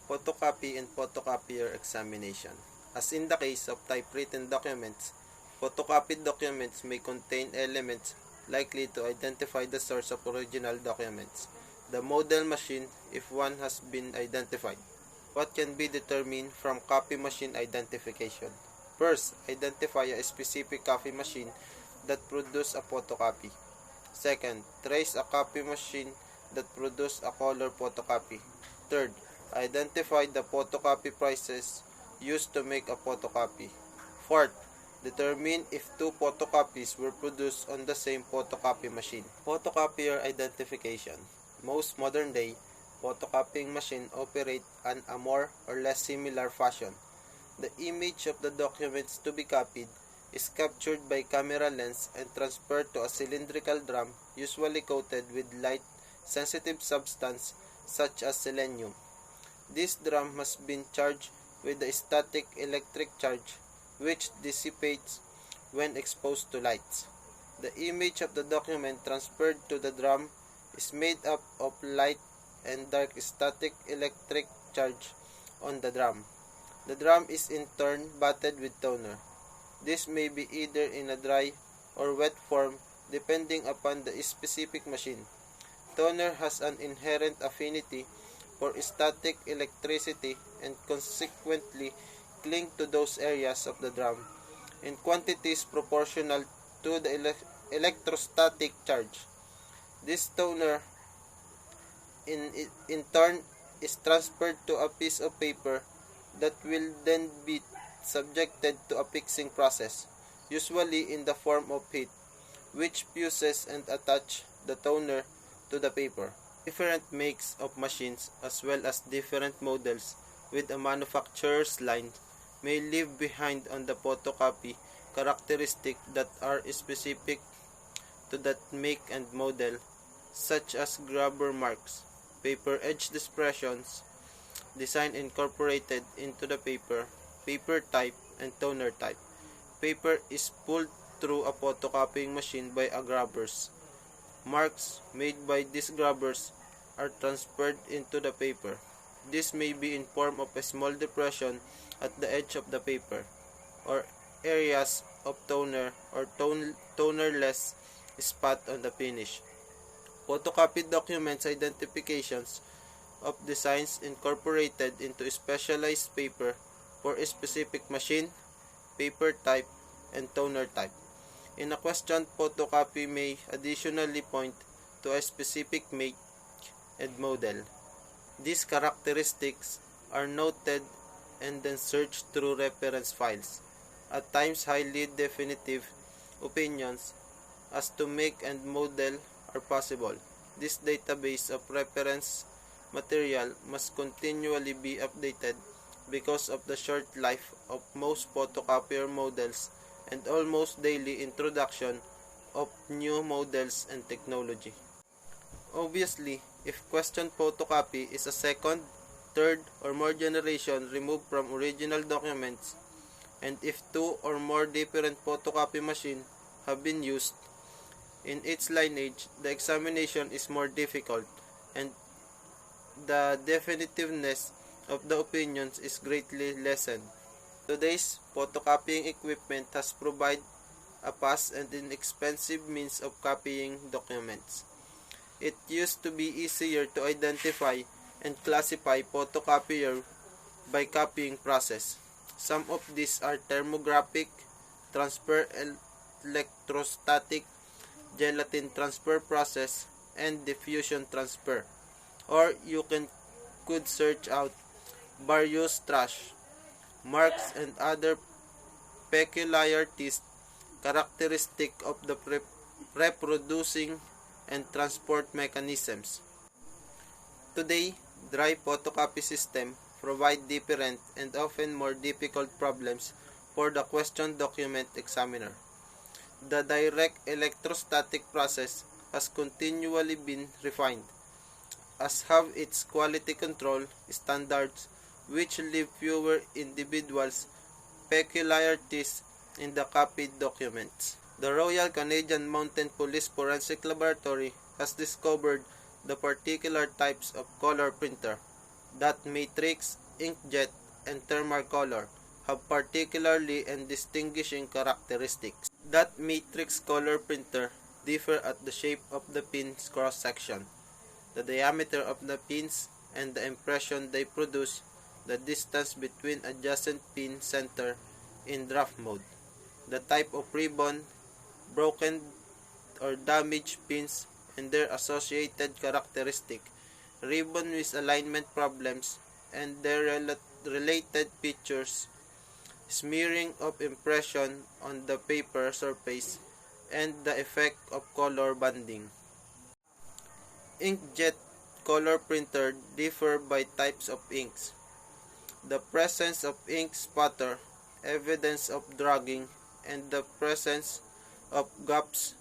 Photocopy and photocopier examination. As in the case of typewritten documents, photocopied documents may contain elements likely to identify the source of original documents, the model machine if one has been identified. What can be determined from copy machine identification? First, identify a specific copy machine that produces a photocopy. Second, trace a copy machine that produces a color photocopy. Third, identify the photocopy prices used to make a photocopy. Fourth, determine if two photocopies were produced on the same photocopy machine. Photocopier identification. Most modern-day photocopying machines operate in a more or less similar fashion. The image of the documents to be copied is captured by camera lens and transferred to a cylindrical drum usually coated with light-sensitive substance such as selenium. This drum must be charged with a static electric charge which dissipates when exposed to lights. The image of the document transferred to the drum is made up of light and dark static electric charge on the drum. The drum is in turn batted with toner. This may be either in a dry or wet form depending upon the specific machine. Toner has an inherent affinity for static electricity and consequently cling to those areas of the drum in quantities proportional to the electrostatic charge. This toner in turn is transferred to a piece of paper that will then be subjected to a fixing process, usually in the form of heat, which fuses and attaches the toner to the paper. Different makes of machines as well as different models with a manufacturer's line may leave behind on the photocopy characteristics that are specific to that make and model, such as grabber marks, paper edge expressions, design incorporated into the paper, paper type, and toner type. Paper is pulled through a photocopying machine by a grabbers. Marks made by these grabbers are transferred into the paper. This may be in form of a small depression at the edge of the paper, or areas of toner or tonerless spot on the finish. Photocopied documents identifications of designs incorporated into specialized paper for a specific machine, paper type, and toner type. In a questioned photocopy may additionally point to a specific make and model. These characteristics are noted and then searched through reference files. At times highly definitive opinions as to make and model are possible. This database of reference material must continually be updated because of the short life of most photocopier models and almost daily introduction of new models and technology. Obviously, if questioned photocopy is a second, third, or more generation removed from original documents, and if two or more different photocopy machines have been used in its lineage, the examination is more difficult, and the definitiveness of the opinions is greatly lessened. Today's photocopying equipment has provided a fast and inexpensive means of copying documents. It used to be easier to identify and classify photocopier by copying process. Some of these are thermographic transfer, electrostatic, gelatin transfer process, and diffusion transfer. Or you could search out various trash, marks, and other peculiarities characteristic of the reproducing and transport mechanisms. Today, dry photocopy system provide different and often more difficult problems for the questioned document examiner. The direct electrostatic process has continually been refined, as have its quality control standards, which leave fewer individuals' peculiarities in the copied documents. The Royal Canadian Mounted Police Forensic Laboratory has discovered the particular types of color printer, Dot matrix, inkjet, and thermal color have particularly and distinguishing characteristics. Dot matrix color printer differ at the shape of the pin's cross-section, the diameter of the pins, and the impression they produce, the distance between adjacent pin center in draft mode, the type of ribbon, broken or damaged pins, and their associated characteristic, ribbon misalignment problems, and their related features, smearing of impression on the paper surface, and the effect of color banding. Inkjet color printer differ by types of inks. The presence of ink spatter, evidence of dragging, and the presence of gaps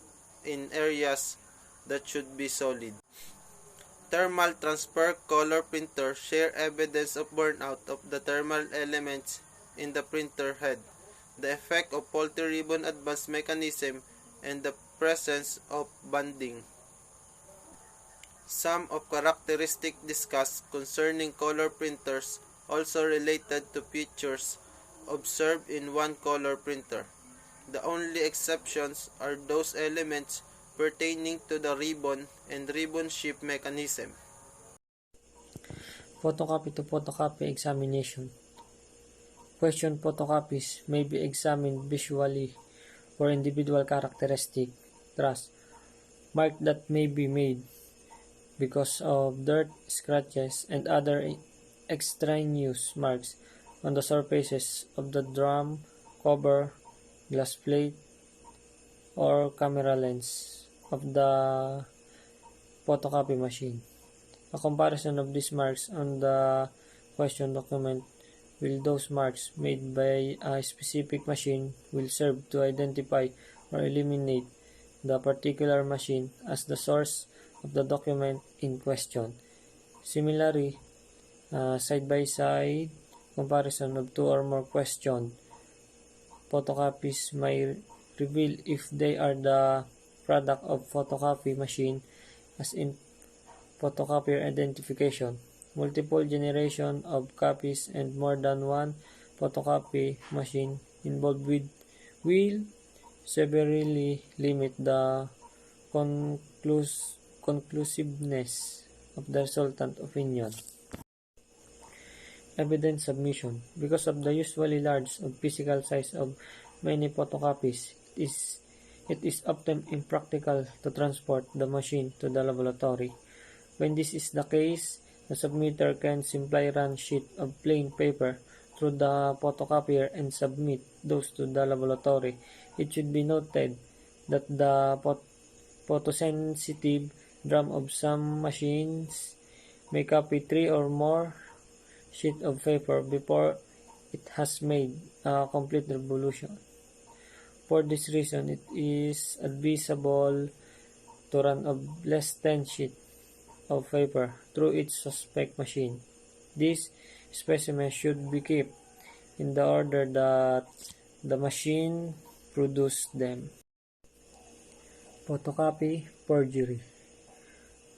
in areas that should be solid. Thermal transfer color printer share evidence of burnout of the thermal elements in the printer head, the effect of faulty ribbon advance mechanism, and the presence of banding. Some of characteristics discussed concerning color printers also related to features observed in one color printer. The only exceptions are those elements pertaining to the ribbon and ribbon shape mechanism. Photocopy to photocopy examination. Question photocopies may be examined visually for individual characteristic, thus, mark that may be made because of dirt, scratches, and other extraneous marks on the surfaces of the drum, cover, glass plate, or camera lens of the photocopy machine. A comparison of these marks on the question document with those marks made by a specific machine will serve to identify or eliminate the particular machine as the source of the document in question. Similarly, side-by-side comparison of two or more question photocopies may reveal if they are the product of photocopy machine, as in photocopier identification, multiple generation of copies, and more than one photocopy machine involved will severely limit the conclusiveness of the resultant opinion. Evidence submission. Because of the usually large physical size of many photocopies, it is often impractical to transport the machine to the laboratory. When this is the case, the submitter can simply run sheet of plain paper through the photocopier and submit those to the laboratory. It should be noted that the photosensitive drum of some machines may copy 3 or more sheets of paper before it has made a complete revolution. For this reason, it is advisable to run of less 10 sheets of paper through its suspect machine. These specimens should be kept in the order that the machine produced them. Photocopy forgery.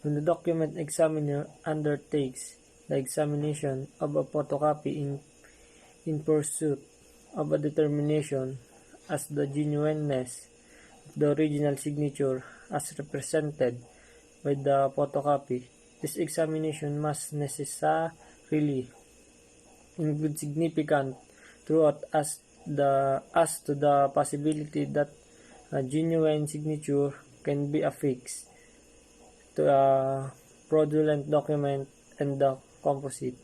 When the document examiner undertakes the examination of a photocopy in pursuit of a determination as the genuineness of the original signature as represented by the photocopy, this examination must necessarily include significant truth as to the possibility that a genuine signature can be affixed to a fraudulent document and the composite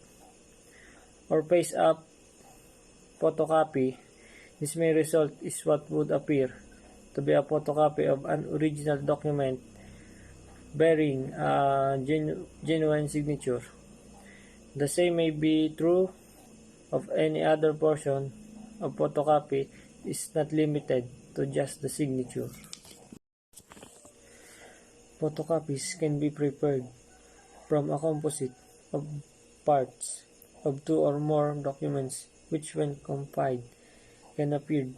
or face-up photocopy. This may result is what would appear to be a photocopy of an original document bearing a genuine signature. The same may be true of any other portion of photocopy. Is not limited to just the signature. Photocopies can be prepared from a composite of parts of 2 or more documents which, when combined, can appear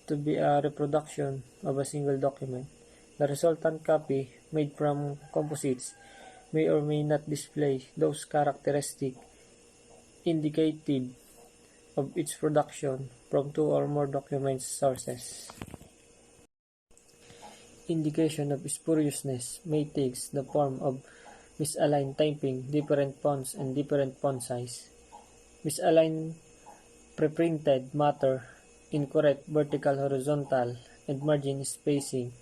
to be a reproduction of a single document. The resultant copy, made from composites, may or may not display those characteristics indicative of its production from two or more document sources. Indication of spuriousness may take the form of misaligned typing, different fonts and different font size, misaligned preprinted matter, incorrect vertical, horizontal, and margin spacing,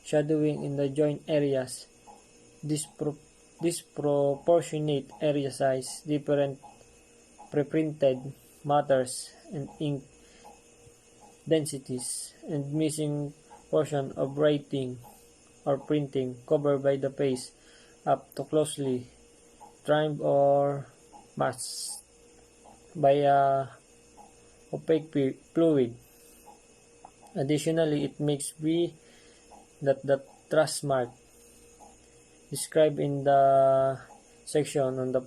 shadowing in the joint areas, disproportionate area size, different preprinted matters and ink densities, and missing portion of writing or printing covered by the face up to closely trimmed or masked by a opaque fluid. Additionally, it makes be that the trust mark described in the section on the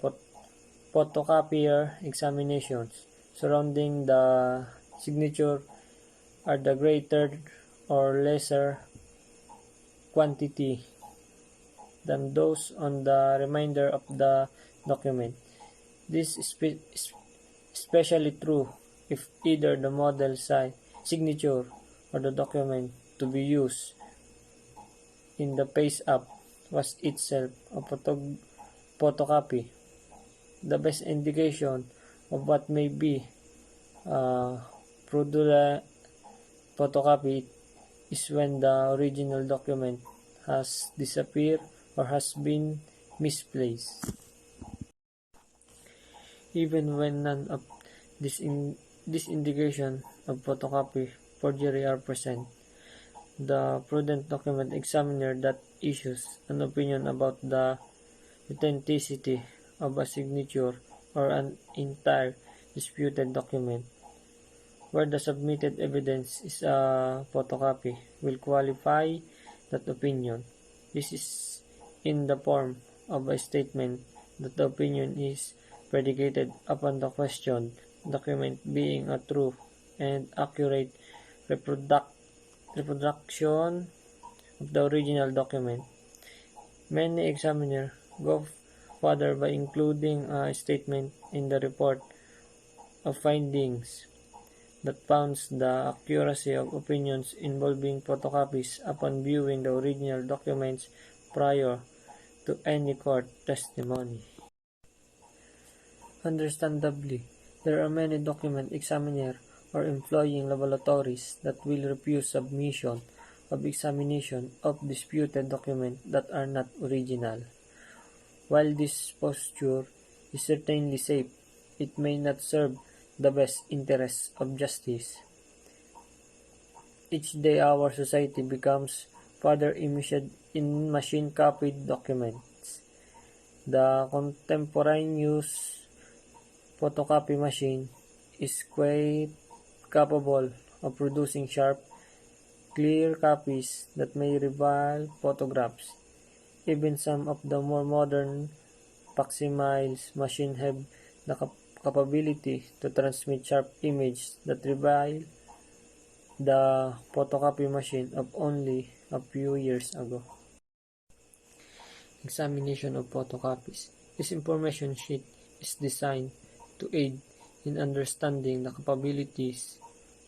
photocopier examinations surrounding the signature are the greater or lesser quantity than those on the remainder of the document. This is especially true if either the model signature or the document to be used in the face-up was itself a photocopy. The best indication of what may be a fraudulent photocopy is when the original document has disappeared or has been misplaced. Even when none of this indication of photocopy forgery are present, the prudent document examiner that issues an opinion about the authenticity of a signature or an entire disputed document, where the submitted evidence is a photocopy, will qualify that opinion. This is in the form of a statement that the opinion is predicated upon the questioned document being a true and accurate reproduction of the original document. Many examiners go further by including a statement in the report of findings that founds the accuracy of opinions involving photocopies upon viewing the original documents prior to any court testimony. Understandably, there are many document examiners or employing laboratories that will refuse submission of examination of disputed documents that are not original. While this posture is certainly safe, it may not serve the best interests of justice. Each day our society becomes further immersed in machine-copied documents. The contemporaneous photocopy machine is quite capable of producing sharp, clear copies that may rival photographs. Even some of the more modern facsimiles machines have the capability to transmit sharp images that rival the photocopy machine of only a few years ago. Examination of photocopies. This information sheet is designed to aid in understanding the capabilities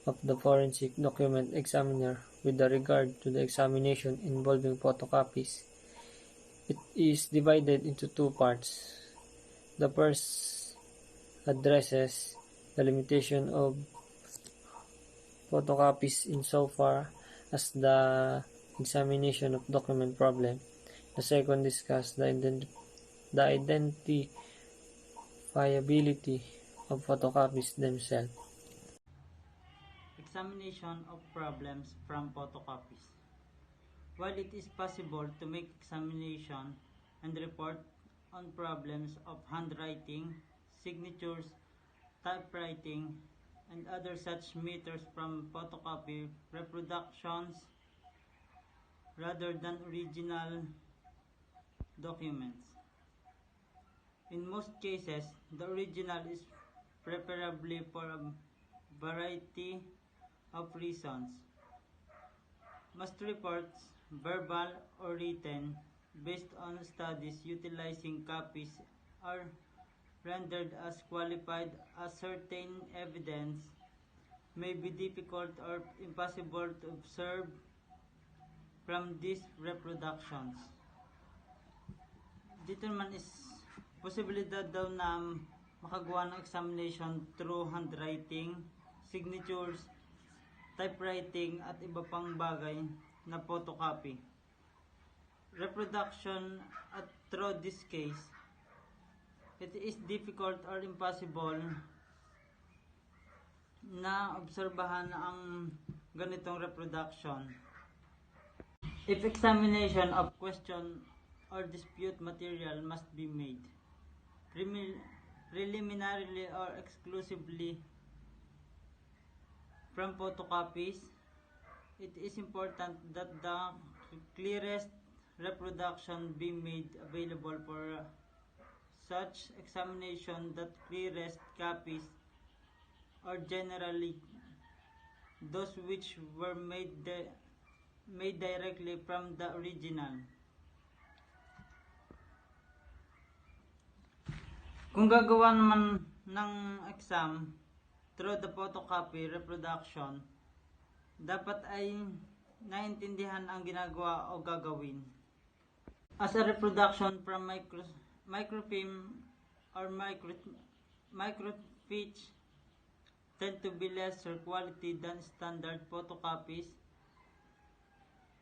of the forensic document examiner with regard to the examination involving photocopies. It is divided into two parts. The first addresses the limitation of photocopies insofar as the examination of document problem. The second discusses the identifiability of photocopies themselves. Examination of problems from photocopies. While it is possible to make examination and report on problems of handwriting, signatures, typewriting, and other such matters from photocopy reproductions rather than original documents. In most cases, the original is preferably for a variety of reasons. Most reports, verbal or written, based on studies utilizing copies are rendered as qualified as certain evidence may be difficult or impossible to observe from these reproductions. Dito naman is posibilidad daw na makagawa ng examination through handwriting, signatures, typewriting at iba pang bagay na photocopy. Reproduction at through this case, it is difficult or impossible na obserbahan ang ganitong reproduction. If examination of question or dispute material must be made, preliminarily or exclusively from photocopies, it is important that the clearest reproduction be made available for such examination. That clearest copies are generally those which were made directly from the original. Kung gagawa naman ng exam through the photocopy reproduction, dapat ay naintindihan ang ginagawa o gagawin. As a reproduction from microfilm or microfiche tend to be lesser quality than standard photocopies.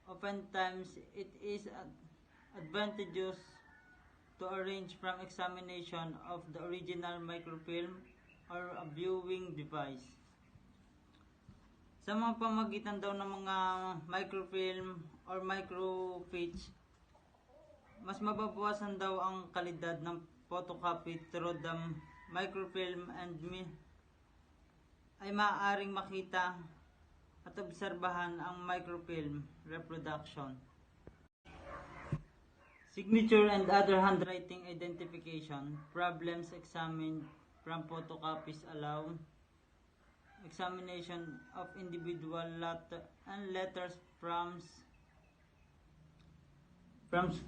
Oftentimes, it is advantageous to arrange from examination of the original microfilm or a viewing device. Sa mga pamagitan daw ng mga microfilm or microfiche, mas mababawasan daw ang kalidad ng photocopy through the microfilm and ay maaaring makita at obserbahan ang microfilm reproduction. Signature and other handwriting identification problems examined from photocopies allow examination of individual letters from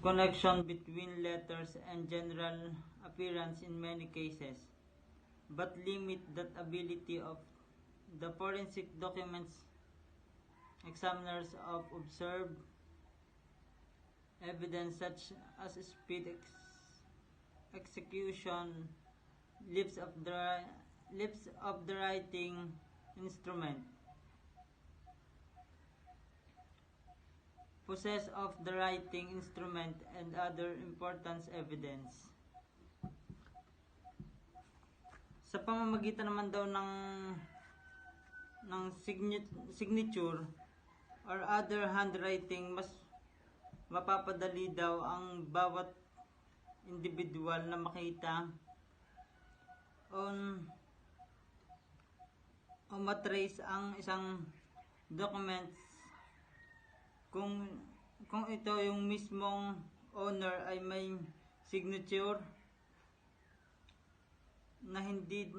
connection between letters and general appearance in many cases, but limit that ability of the forensic documents examiners of observed evidence such as speed execution, lips of the writing instrument, possess of the writing instrument, and other important evidence. Sa pamamagitan naman daw ng signature or other handwriting, mas mapapadali daw ang bawat individual na makita o matrace ang isang documents kung ito yung mismong owner ay may signature na hindi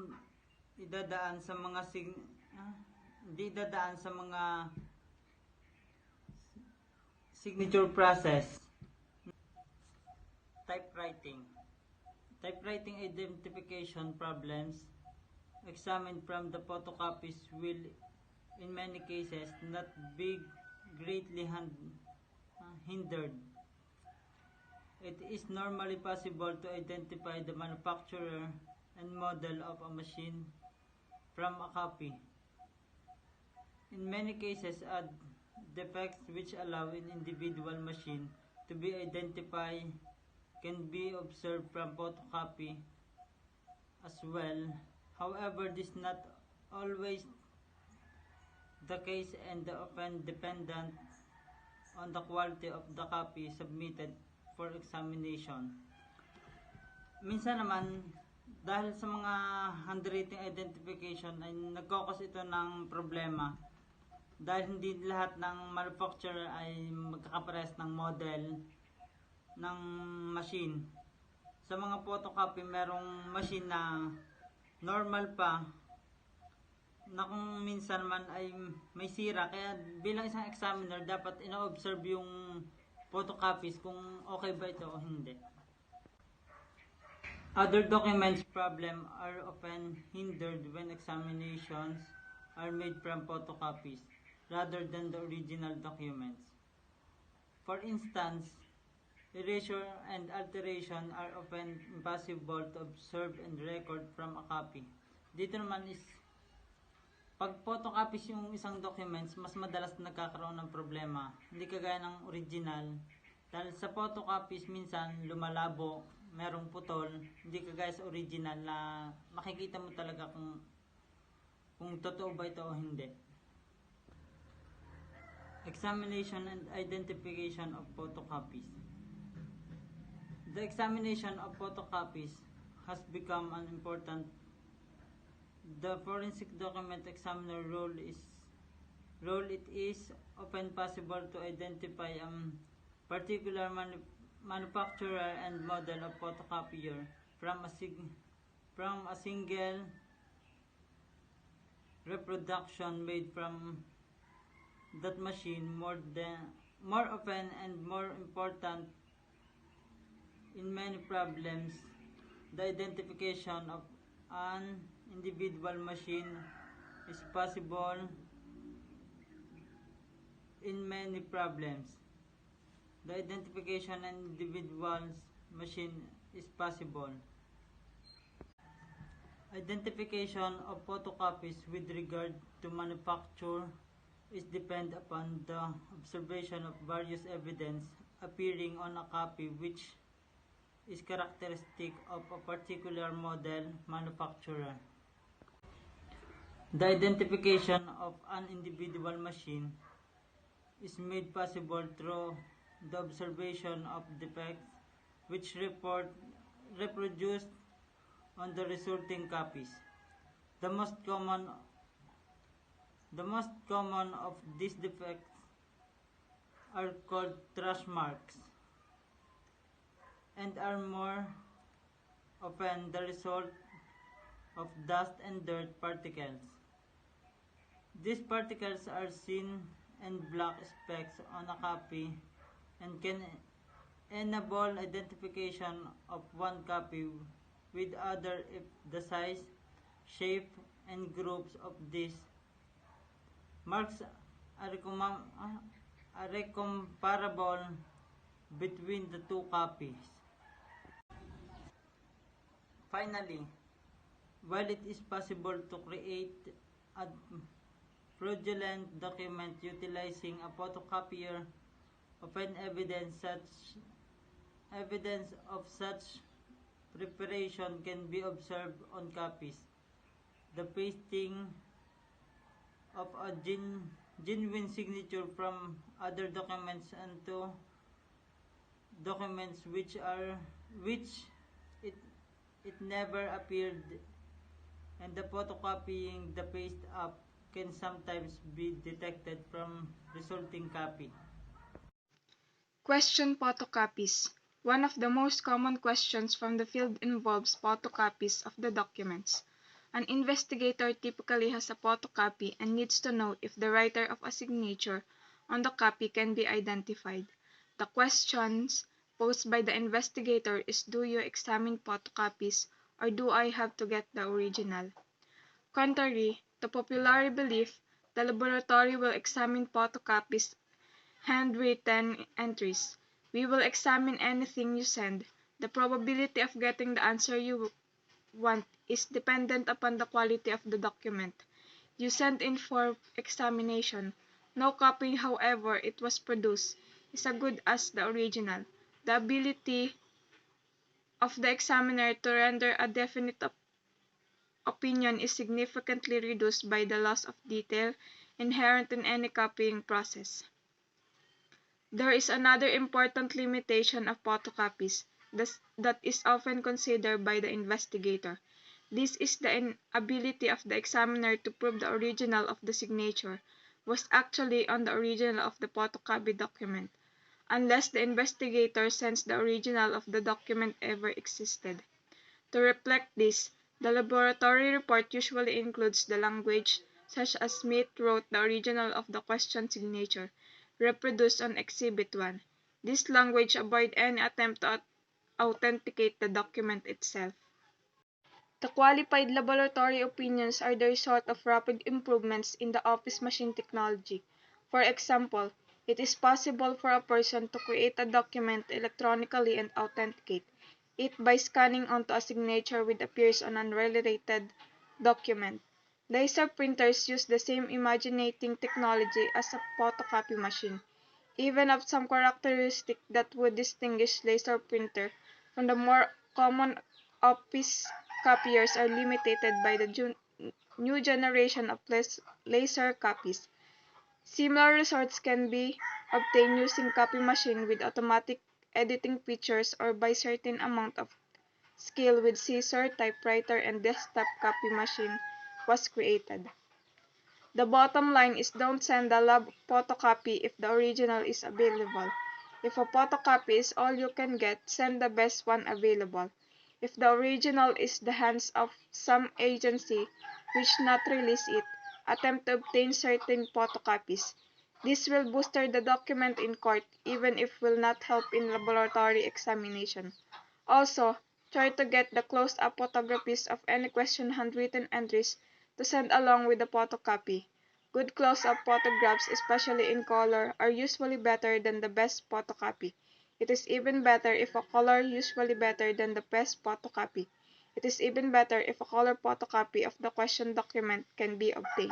idadaan sa mga signature process. Typewriting identification problems examined from the photocopies will in many cases not be greatly hindered. It is normally possible to identify the manufacturer and model of a machine from a copy. In many cases, defects which allow an individual machine to be identified can be observed from photocopy as well. However, this is not always the case and often dependent on the quality of the copy submitted for examination. Minsan naman, dahil sa mga handwriting identification ay nagkakos ito ng problema dahil hindi lahat ng manufacturer ay magkakapares ng model ng machine. Sa mga photocopy, merong machine na normal pa na kung minsan man ay may sira, kaya bilang isang examiner dapat ina-observe yung photocopies kung okay ba ito o hindi. Other documents problem are often hindered when examinations are made from photocopies rather than the original documents. For instance, erasure and alteration are often impossible to observe and record from a copy. Dito naman is, pag photocopies yung isang documents, mas madalas nagkakaroon ng problema. Hindi kagaya ng original. Dahil sa photocopies, minsan lumalabo, merong putol. Hindi kagaya sa original na makikita mo talaga kung totoo ba ito o hindi. Examination and identification of photocopies. The examination of photocopies has become an important. The forensic document examiner role it is often possible to identify a particular manufacturer and model of photocopier from a single reproduction made from that machine. More often and more important in many problems, the identification of an individual machine is possible. In many problems, the identification of an individual's machine is possible. Identification of photocopies with regard to manufacture is depend upon the observation of various evidence appearing on a copy which is characteristic of a particular model manufacturer. The identification of an individual machine is made possible through the observation of defects which reproduced on the resulting copies. The most common of these defects are called trash marks and are more often the result of dust and dirt particles. These particles are seen and black specks on a copy and can enable identification of one copy with other if the size, shape, and groups of these marks are comparable between the two copies. Finally, while it is possible to create a fraudulent document utilizing a photocopier, often evidence of such preparation can be observed on copies. The pasting of a genuine signature from other documents into documents which it never appeared, and the photocopying the paste up can sometimes be detected from resulting copy. Question photocopies. One of the most common questions from the field involves photocopies of the documents. An investigator typically has a photocopy and needs to know if the writer of a signature on the copy can be identified. The questions posed by the investigator is, do you examine photocopies or do I have to get the original? Contrary to popular belief, the laboratory will examine photocopies, handwritten entries. We will examine anything you send. The probability of getting the answer you want is dependent upon the quality of the document you send in for examination. No copy, however it was produced, is as good as the original. The ability of the examiner to render a definite opinion is significantly reduced by the loss of detail inherent in any copying process. There is another important limitation of photocopies that is often considered by the investigator. This is the inability of the examiner to prove the original of the signature was actually on the original of the photocopy document, unless the investigator sends the original of the document ever existed. To reflect this, the laboratory report usually includes the language, such as Smith wrote the original of the question signature, reproduced on Exhibit 1. This language avoids any attempt to authenticate the document itself. The qualified laboratory opinions are the result of rapid improvements in the office machine technology. For example, it is possible for a person to create a document electronically and authenticate it by scanning onto a signature which appears on an unrelated document. Laser printers use the same imaginating technology as a photocopy machine. Even of some characteristics that would distinguish laser printer from the more common office copiers are limited by the new generation of laser copies. Similar results can be obtained using copy machine with automatic editing features or by certain amount of skill with scissor, typewriter, and desktop copy machine was created. The bottom line is don't send a lab photocopy if the original is available. If a photocopy is all you can get, send the best one available. If the original is the hands of some agency which not release it, attempt to obtain certain photocopies. This will booster the document in court even if will not help in laboratory examination. Also, try to get the close-up photographies of any question handwritten entries to send along with the photocopy. Good close-up photographs, especially in color, are usually better than the best photocopy. It is even better if a color usually better than the best photocopy. It is even better if a color photocopy of the question document can be obtained.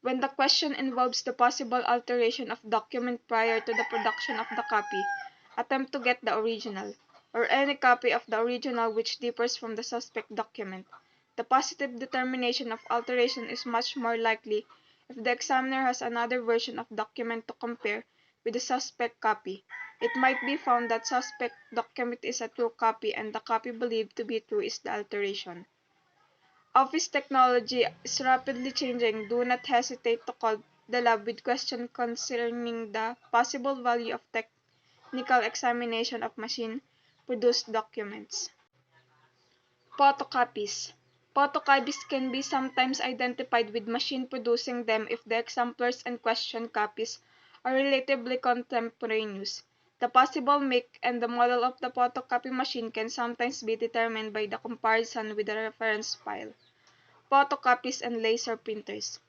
When the question involves the possible alteration of document prior to the production of the copy, attempt to get the original, or any copy of the original which differs from the suspect document. The positive determination of alteration is much more likely if the examiner has another version of document to compare with the suspect copy. It might be found that suspect document is a true copy and the copy believed to be true is the alteration. Office technology is rapidly changing. Do not hesitate to call the lab with questions concerning the possible value of technical examination of machine-produced documents. Photocopies. Photocopies can be sometimes identified with machine producing them if the exemplars and question copies are relatively contemporaneous. The possible make and the model of the photocopy machine can sometimes be determined by the comparison with the reference file. Photocopies and laser printers.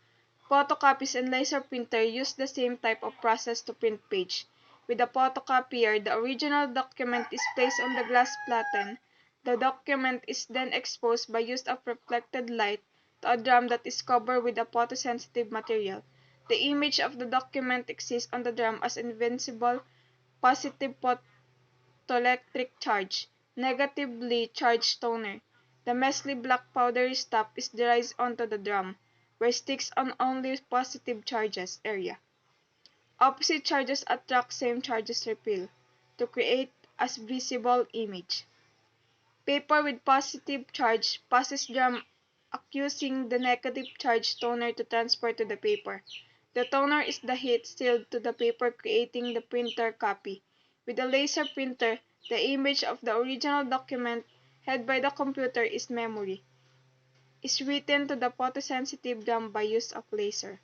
Photocopies and laser printer use the same type of process to print page. With a photocopier, the original document is placed on the glass platen. The document is then exposed by use of reflected light to a drum that is covered with a photosensitive material. The image of the document exists on the drum as invincible positive photoelectric charge, negatively charged toner. The messy black powdery stuff is derized onto the drum, where sticks on only positive charges area. Opposite charges attract same charges repel, to create a visible image. Paper with positive charge passes drum accusing the negative charge toner to transfer to the paper. The toner is the heat sealed to the paper creating the printer copy. With a laser printer, the image of the original document held by the computer is memory, is written to the photosensitive drum by use of laser.